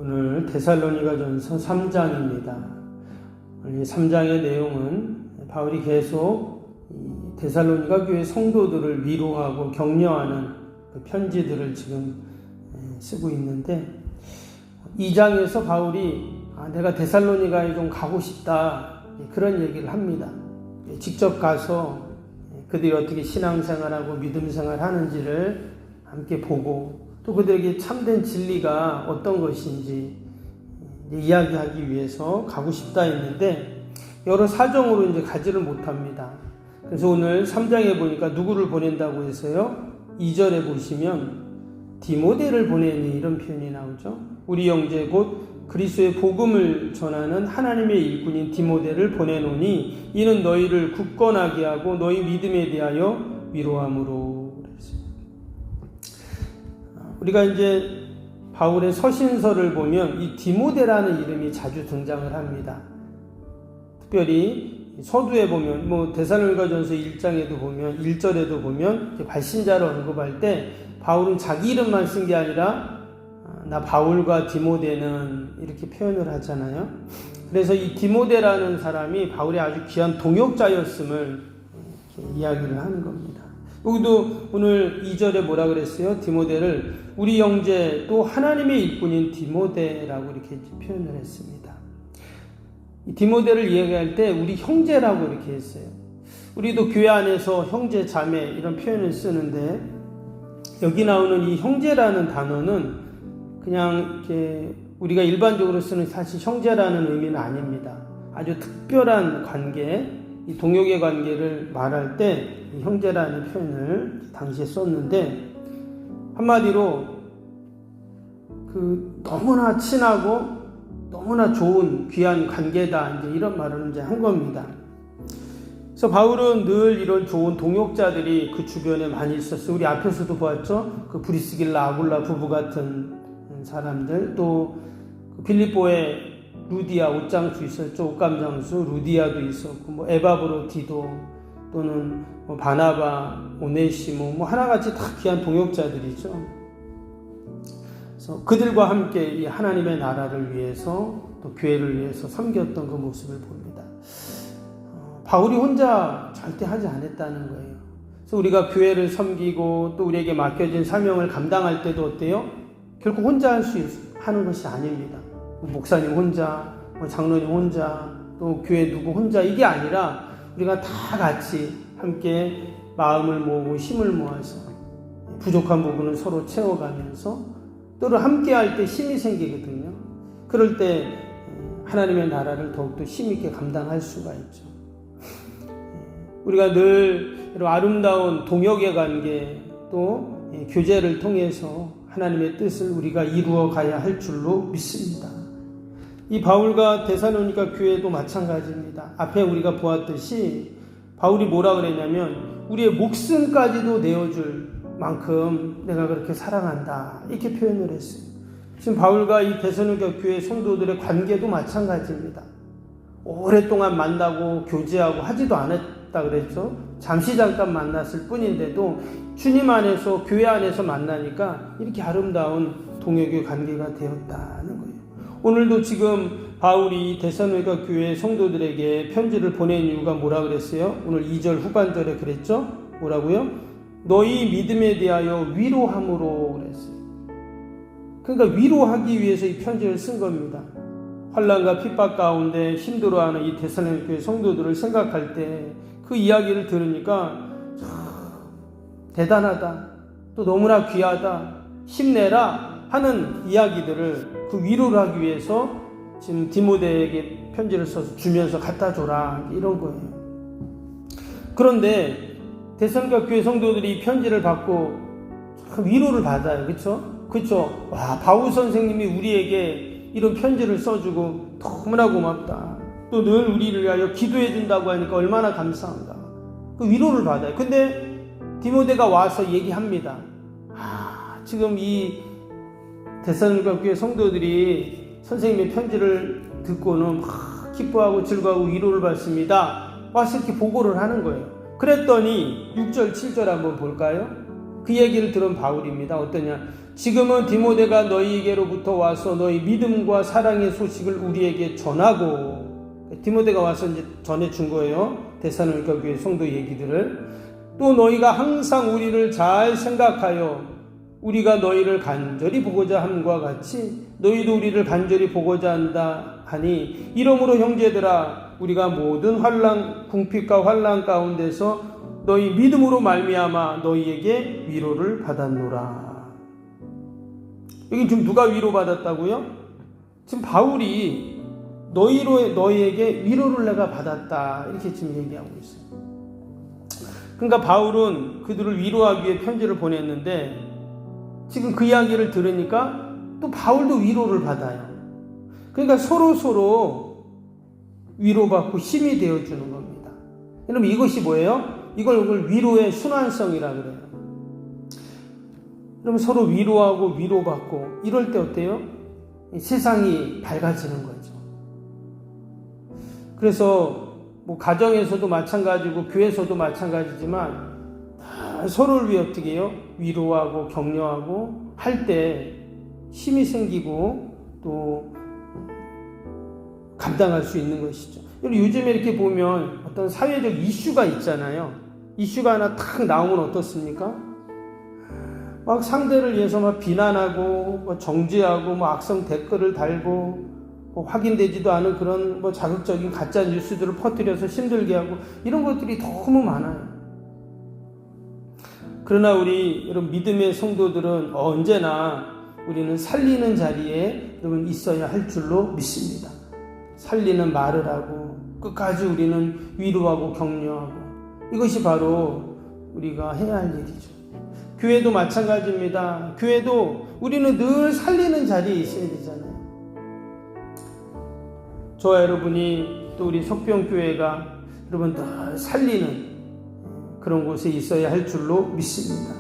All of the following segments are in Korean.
오늘 데살로니가전서 3장입니다. 이 3장의 내용은 바울이 계속 데살로니가 교회 성도들을 위로하고 격려하는 그 편지들을 지금 쓰고 있는데, 2장에서 바울이 내가 데살로니가에 좀 가고 싶다, 그런 얘기를 합니다. 직접 가서 그들이 어떻게 신앙생활하고 믿음생활 하는지를 함께 보고, 또 그들에게 참된 진리가 어떤 것인지 이야기하기 위해서 가고 싶다 했는데, 여러 사정으로 이제 가지를 못합니다. 그래서 오늘 3장에 보니까 누구를 보낸다고 해서요, 2절에 보시면 디모데를 보내니, 이런 표현이 나오죠. 우리 형제 곧 그리스도의 복음을 전하는 하나님의 일꾼인 디모데를 보내노니 이는 너희를 굳건하게 하고 너희 믿음에 대하여 위로함으로. 우리가 이제 바울의 서신서를 보면 이 디모데라는 이름이 자주 등장을 합니다. 특별히 서두에 보면, 데살로니가전서 1장에도 보면, 1절에도 보면 발신자를 언급할 때 바울은 자기 이름만 쓴 게 아니라 나 바울과 디모데는 이렇게 표현을 하잖아요. 그래서 이 디모데라는 사람이 바울의 아주 귀한 동역자였음을 이렇게 이야기를 하는 겁니다. 여기도 오늘 2절에 뭐라 그랬어요? 디모데를 우리 형제 또 하나님의 일꾼인 디모데라고 이렇게 표현을 했습니다. 이 디모데를 이야기할 때 우리 형제라고 이렇게 했어요. 우리도 교회 안에서 형제, 자매 이런 표현을 쓰는데, 여기 나오는 이 형제라는 단어는 그냥 이렇게 우리가 일반적으로 쓰는 사실 형제라는 의미는 아닙니다. 아주 특별한 관계, 이 동역의 관계를 말할 때 이 형제라는 표현을 당시에 썼는데, 한마디로 너무나 친하고 너무나 좋은 귀한 관계다, 이제 이런 말을 이제 한 겁니다. 그래서 바울은 늘 이런 좋은 동역자들이 그 주변에 많이 있었어요. 우리 앞에서도 보았죠. 그 브리스길라, 아굴라 부부 같은 사람들, 또 빌립보에 루디아 옷장수 있었죠. 옷감장수 루디아도 있었고, 에바브로디도, 또는 바나바, 오네시모, 하나같이 다 귀한 동역자들이죠. 그래서 그들과 함께 이 하나님의 나라를 위해서, 또 교회를 위해서 섬겼던 그 모습을 봅니다. 바울이 혼자 절대 하지 않았다는 거예요. 그래서 우리가 교회를 섬기고 또 우리에게 맡겨진 사명을 감당할 때도 어때요? 결국 혼자 하는 것이 아닙니다. 목사님 혼자, 장로님 혼자, 또 교회 누구 혼자, 이게 아니라 우리가 다 같이 함께 마음을 모으고 힘을 모아서 부족한 부분을 서로 채워가면서 또를 함께 할 때 힘이 생기거든요. 그럴 때 하나님의 나라를 더욱더 힘있게 감당할 수가 있죠. 우리가 늘 아름다운 동역의 관계, 또 교제를 통해서 하나님의 뜻을 우리가 이루어 가야 할 줄로 믿습니다. 이 바울과 데살로니가 교회도 마찬가지입니다. 앞에 우리가 보았듯이 바울이 뭐라 그랬냐면 우리의 목숨까지도 내어줄 만큼 내가 그렇게 사랑한다, 이렇게 표현을 했어요. 지금 바울과 이 데살로니가 교회 성도들의 관계도 마찬가지입니다. 오랫동안 만나고 교제하고 하지도 않았다 그랬죠. 잠깐 만났을 뿐인데도 주님 안에서, 교회 안에서 만나니까 이렇게 아름다운 동역의 관계가 되었다는 거예요. 오늘도 지금 바울이 데살로니가 교회 성도들에게 편지를 보낸 이유가 뭐라 그랬어요? 오늘 2절 후반절에 그랬죠? 뭐라고요? 너희 믿음에 대하여 위로함으로 그랬어요. 그러니까 위로하기 위해서 이 편지를 쓴 겁니다. 환난과 핍박 가운데 힘들어하는 이 데살로니가 교회 성도들을 생각할 때 그 이야기를 들으니까 대단하다, 또 너무나 귀하다, 힘내라 하는 이야기들을 그 위로를 하기 위해서 지금 디모데에게 편지를 써서 주면서 갖다 줘라, 이런 거예요. 그런데 데살로니가 교회 성도들이 이 편지를 받고 위로를 받아요. 그렇죠? 와, 바울 선생님이 우리에게 이런 편지를 써주고 너무나 고맙다, 또 늘 우리를 위하여 기도해 준다고 하니까 얼마나 감사한가, 그 위로를 받아요. 근데 디모데가 와서 얘기합니다. 지금 이 데살로니가 교회 성도들이 선생님의 편지를 듣고는 기뻐하고 즐거워하고 위로를 받습니다. 와서 이렇게 보고를 하는 거예요. 그랬더니 6절 7절 한번 볼까요? 그 얘기를 들은 바울입니다. 어떠냐? 지금은 디모데가 너희에게로부터 와서 너희 믿음과 사랑의 소식을 우리에게 전하고, 디모데가 와서 이제 전해준 거예요. 데살로니가 교회 성도 얘기들을. 또 너희가 항상 우리를 잘 생각하여 우리가 너희를 간절히 보고자 함과 같이 너희도 우리를 간절히 보고자 한다 하니, 이러므로 형제들아 우리가 모든 환난 궁핍과 환난 가운데서 너희 믿음으로 말미암아 너희에게 위로를 받았노라. 여기 지금 누가 위로받았다고요? 지금 바울이 너희에게 위로를 내가 받았다 이렇게 지금 얘기하고 있어요. 그러니까 바울은 그들을 위로하기 위해 편지를 보냈는데, 지금 그 이야기를 들으니까 또 바울도 위로를 받아요. 그러니까 서로 위로받고 힘이 되어주는 겁니다. 여러분, 이것이 뭐예요? 이걸 위로의 순환성이라 그래요. 여러분, 서로 위로하고 위로받고 이럴 때 어때요? 세상이 밝아지는 거죠. 그래서 뭐 가정에서도 마찬가지고 교회에서도 마찬가지지만 서로를 위해 어떻게 해요? 위로하고 격려하고 할 때 힘이 생기고 또 감당할 수 있는 것이죠. 요즘에 이렇게 보면 어떤 사회적 이슈가 있잖아요. 이슈가 하나 탁 나오면 어떻습니까? 막 상대를 위해서 막 비난하고 뭐 정죄하고 뭐 악성 댓글을 달고 뭐 확인되지도 않은 그런 뭐 자극적인 가짜 뉴스들을 퍼뜨려서 힘들게 하고 이런 것들이 너무 많아요. 그러나 우리 여러분 믿음의 성도들은 언제나 우리는 살리는 자리에 여러분 있어야 할 줄로 믿습니다. 살리는 말을 하고 끝까지 우리는 위로하고 격려하고, 이것이 바로 우리가 해야 할 일이죠. 교회도 마찬가지입니다. 교회도 우리는 늘 살리는 자리에 있어야 되잖아요. 저와 여러분이 또 우리 석병교회가 여러분 늘 살리는 그런 곳에 있어야 할 줄로 믿습니다.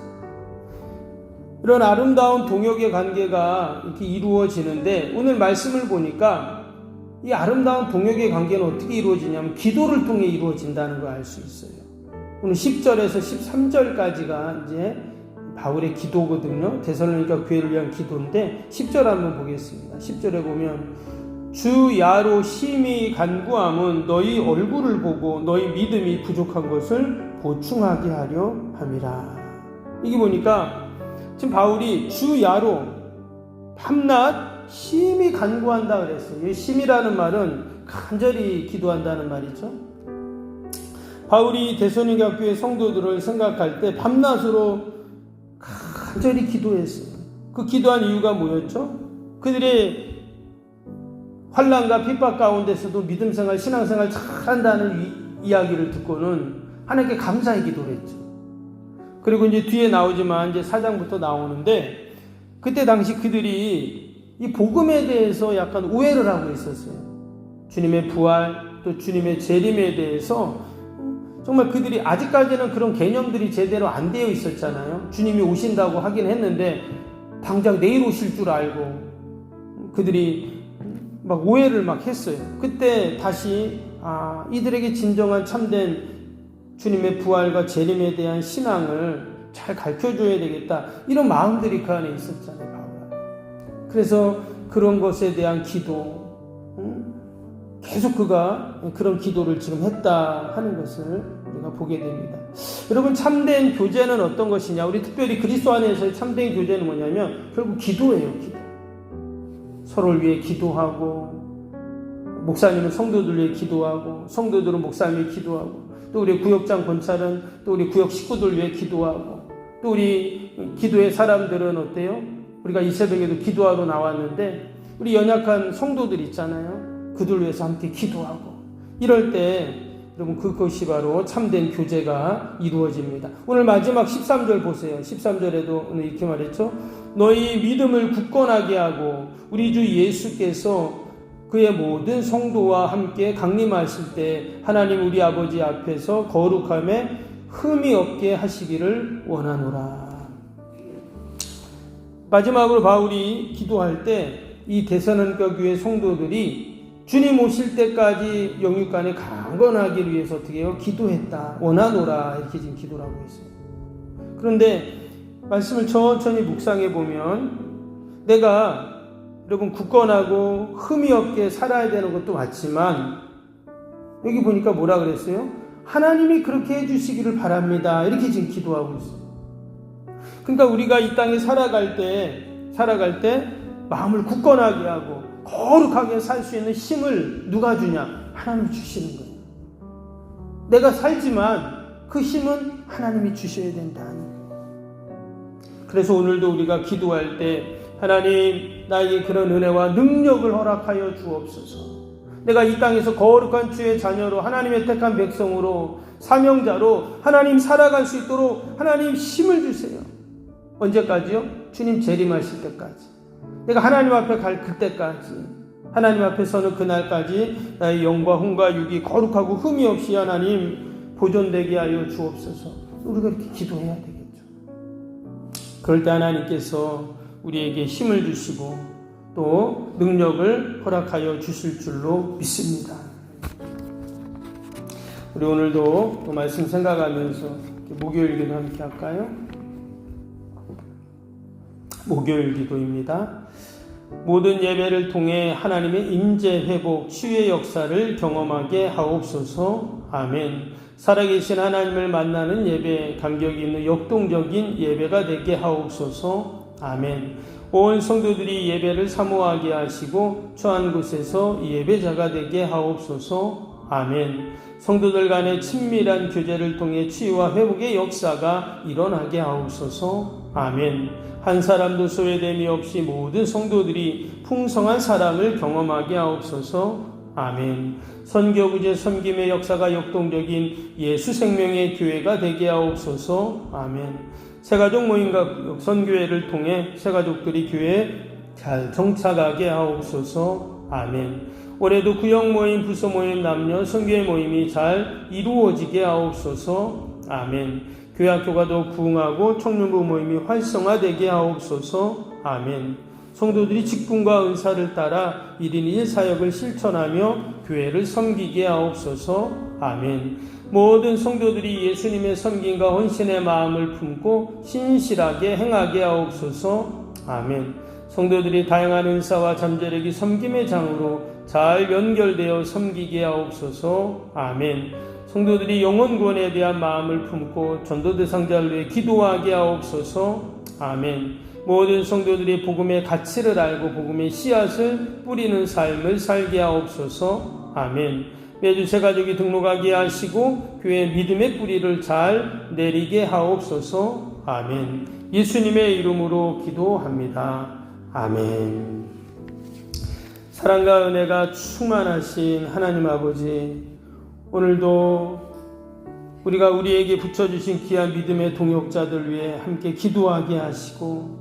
이런 아름다운 동역의 관계가 이렇게 이루어지는데, 오늘 말씀을 보니까 이 아름다운 동역의 관계는 어떻게 이루어지냐면 기도를 통해 이루어진다는 걸 알 수 있어요. 오늘 10절에서 13절까지가 이제 바울의 기도거든요. 데살로니가 교회를 위한 기도인데 10절 한번 보겠습니다. 10절에 보면 주 야로 심히 간구함은 너희 얼굴을 보고 너희 믿음이 부족한 것을 보충하게 하려 함이라. 이게 보니까 지금 바울이 주 야로 밤낮 심히 간구한다 그랬어요. 이 심이라는 말은 간절히 기도한다는 말이죠. 바울이 데살로니가 교회 성도들을 생각할 때 밤낮으로 간절히 기도했어요. 그 기도한 이유가 뭐였죠? 그들의 환난과 핍박 가운데서도 믿음생활, 신앙생활 잘한다는 이야기를 듣고는 하나님께 감사의 기도를 했죠. 그리고 이제 뒤에 나오지만 이제 4장부터 나오는데, 그때 당시 그들이 이 복음에 대해서 약간 오해를 하고 있었어요. 주님의 부활, 또 주님의 재림에 대해서 정말 그들이 아직까지는 그런 개념들이 제대로 안 되어 있었잖아요. 주님이 오신다고 하긴 했는데 당장 내일 오실 줄 알고 그들이 막 오해를 막 했어요. 그때 다시 이들에게 진정한 참된 주님의 부활과 재림에 대한 신앙을 잘 가르쳐줘야 되겠다, 이런 마음들이 그 안에 있었잖아요. 그래서 그런 것에 대한 기도, 계속 그가 그런 기도를 지금 했다 하는 것을 우리가 보게 됩니다. 여러분, 참된 교제는 어떤 것이냐? 우리 특별히 그리스도 안에서의 참된 교제는 뭐냐면 결국 기도예요. 기도. 서로를 위해 기도하고, 목사님은 성도들 위해 기도하고, 성도들은 목사님 위해 기도하고, 또 우리 구역장 권찰은 또 우리 구역 식구들 위해 기도하고, 또 우리 기도의 사람들은 어때요? 우리가 이 새벽에도 기도하러 나왔는데 우리 연약한 성도들 있잖아요. 그들 위해서 함께 기도하고, 이럴 때 여러분 그것이 바로 참된 교제가 이루어집니다. 오늘 마지막 13절 보세요. 13절에도 오늘 이렇게 말했죠. 너희 믿음을 굳건하게 하고 우리 주 예수께서 그의 모든 성도와 함께 강림하실 때 하나님 우리 아버지 앞에서 거룩함에 흠이 없게 하시기를 원하노라. 마지막으로 바울이 기도할 때 이 데살로니가 교회 성도들이 주님 오실 때까지 영육간에 강건하기 위해서 어떻게 해요? 기도했다. 원하노라. 이렇게 지금 기도를 하고 있어요. 그런데 말씀을 천천히 묵상해 보면 내가 여러분 굳건하고 흠이 없게 살아야 되는 것도 맞지만 여기 보니까 뭐라 그랬어요? 하나님이 그렇게 해주시기를 바랍니다. 이렇게 지금 기도하고 있어요. 그러니까 우리가 이 땅에 살아갈 때 마음을 굳건하게 하고 거룩하게 살 수 있는 힘을 누가 주냐? 하나님이 주시는 거예요. 내가 살지만 그 힘은 하나님이 주셔야 된다는 거예요. 그래서 오늘도 우리가 기도할 때 하나님 나에게 그런 은혜와 능력을 허락하여 주옵소서. 내가 이 땅에서 거룩한 주의 자녀로 하나님의 택한 백성으로 사명자로 하나님 살아갈 수 있도록 하나님 힘을 주세요. 언제까지요? 주님 재림하실 때까지. 내가 하나님 앞에 갈 그때까지. 하나님 앞에 서는 그날까지 나의 영과 혼과 육이 거룩하고 흠이 없이 하나님 보존되게 하여 주옵소서. 우리가 이렇게 기도해야 되겠죠. 그럴 때 하나님께서 우리에게 힘을 주시고 또 능력을 허락하여 주실 줄로 믿습니다. 우리 오늘도 또 말씀 생각하면서 목요일 기도 함께 할까요? 목요일 기도입니다. 모든 예배를 통해 하나님의 임재 회복 치유의 역사를 경험하게 하옵소서. 아멘. 살아계신 하나님을 만나는 예배, 감격이 있는 역동적인 예배가 되게 하옵소서. 아멘. 온 성도들이 예배를 사모하게 하시고 처한 곳에서 예배자가 되게 하옵소서. 아멘. 성도들 간의 친밀한 교제를 통해 치유와 회복의 역사가 일어나게 하옵소서. 아멘. 한 사람도 소외됨이 없이 모든 성도들이 풍성한 사랑을 경험하게 하옵소서. 아멘. 선교구제 섬김의 역사가 역동적인 예수 생명의 교회가 되게 하옵소서. 아멘. 새가족 모임과 선교회를 통해 새가족들이 교회에 잘 정착하게 하옵소서. 아멘. 올해도 구역 모임, 부서 모임, 남녀 선교회 모임이 잘 이루어지게 하옵소서. 아멘. 교회 학교가 더 부흥하고 청년부 모임이 활성화되게 하옵소서. 아멘. 성도들이 직분과 은사를 따라 1인 1사역을 실천하며 교회를 섬기게 하옵소서. 아멘. 모든 성도들이 예수님의 섬김과 헌신의 마음을 품고 신실하게 행하게 하옵소서. 아멘. 성도들이 다양한 은사와 잠재력이 섬김의 장으로 잘 연결되어 섬기게 하옵소서. 아멘. 성도들이 영혼 구원에 대한 마음을 품고 전도 대상자를 위해 기도하게 하옵소서. 아멘. 모든 성도들이 복음의 가치를 알고 복음의 씨앗을 뿌리는 삶을 살게 하옵소서. 아멘. 매주 새가족이 등록하게 하시고 교회의 믿음의 뿌리를 잘 내리게 하옵소서. 아멘. 예수님의 이름으로 기도합니다. 아멘. 사랑과 은혜가 충만하신 하나님 아버지, 오늘도 우리가 우리에게 붙여주신 귀한 믿음의 동역자들 위해 함께 기도하게 하시고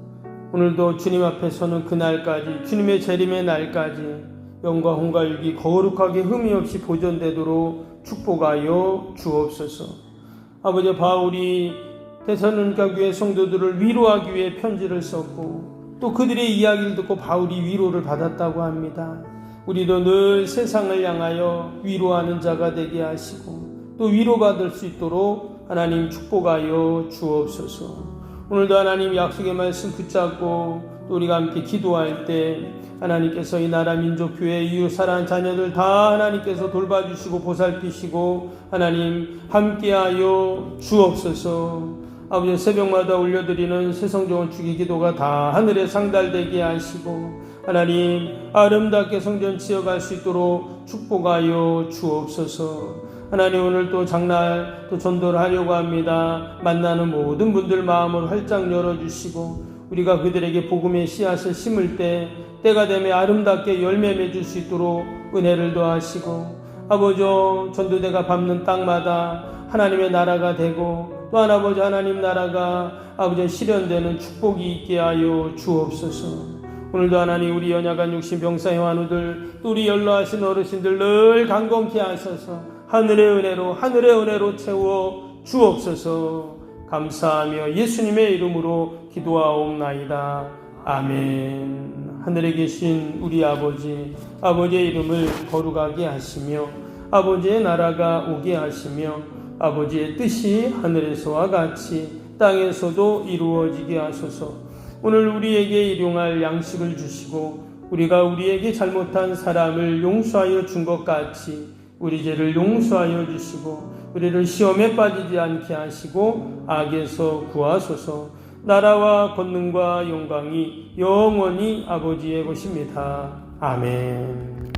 오늘도 주님 앞에 서는 그날까지 주님의 재림의 날까지 영과 혼과 육이 거룩하게 흠이 없이 보존되도록 축복하여 주옵소서. 아버지, 바울이 데살로니가 교회 성도들을 위로하기 위해 편지를 썼고 또 그들의 이야기를 듣고 바울이 위로를 받았다고 합니다. 우리도 늘 세상을 향하여 위로하는 자가 되게 하시고 또 위로받을 수 있도록 하나님 축복하여 주옵소서. 오늘도 하나님 약속의 말씀 붙잡고 또 우리가 함께 기도할 때 하나님께서 이 나라 민족 교회 이웃 사랑하는 자녀들 다 하나님께서 돌봐주시고 보살피시고 하나님 함께하여 주옵소서. 아버지, 새벽마다 올려드리는 새성정원 주기 기도가 다 하늘에 상달되게 하시고 하나님 아름답게 성전 지어갈 수 있도록 축복하여 주옵소서. 하나님, 오늘 또 장날 또 전도를 하려고 합니다. 만나는 모든 분들 마음을 활짝 열어주시고 우리가 그들에게 복음의 씨앗을 심을 때 때가 되면 아름답게 열매 맺을 수 있도록 은혜를 더하시고 아버지, 전도대가 밟는 땅마다 하나님의 나라가 되고 또 아버지 하나님 나라가 아버지 실현되는 축복이 있게 하여 주옵소서. 오늘도 하나님 우리 연약한 육신 병사의 환우들 또 우리 연로하신 어르신들 늘 강건케 하셔서 하늘의 은혜로 채워 주옵소서. 감사하며 예수님의 이름으로 기도하옵나이다. 아멘. 하늘에 계신 우리 아버지의 이름을 거룩하게 하시며 아버지의 나라가 오게 하시며 아버지의 뜻이 하늘에서와 같이 땅에서도 이루어지게 하소서. 오늘 우리에게 일용할 양식을 주시고 우리가 우리에게 잘못한 사람을 용서하여 준 것 같이 우리 죄를 용서하여 주시고 우리를 시험에 빠지지 않게 하시고 악에서 구하소서. 나라와 권능과 영광이 영원히 아버지의 것입니다. 아멘.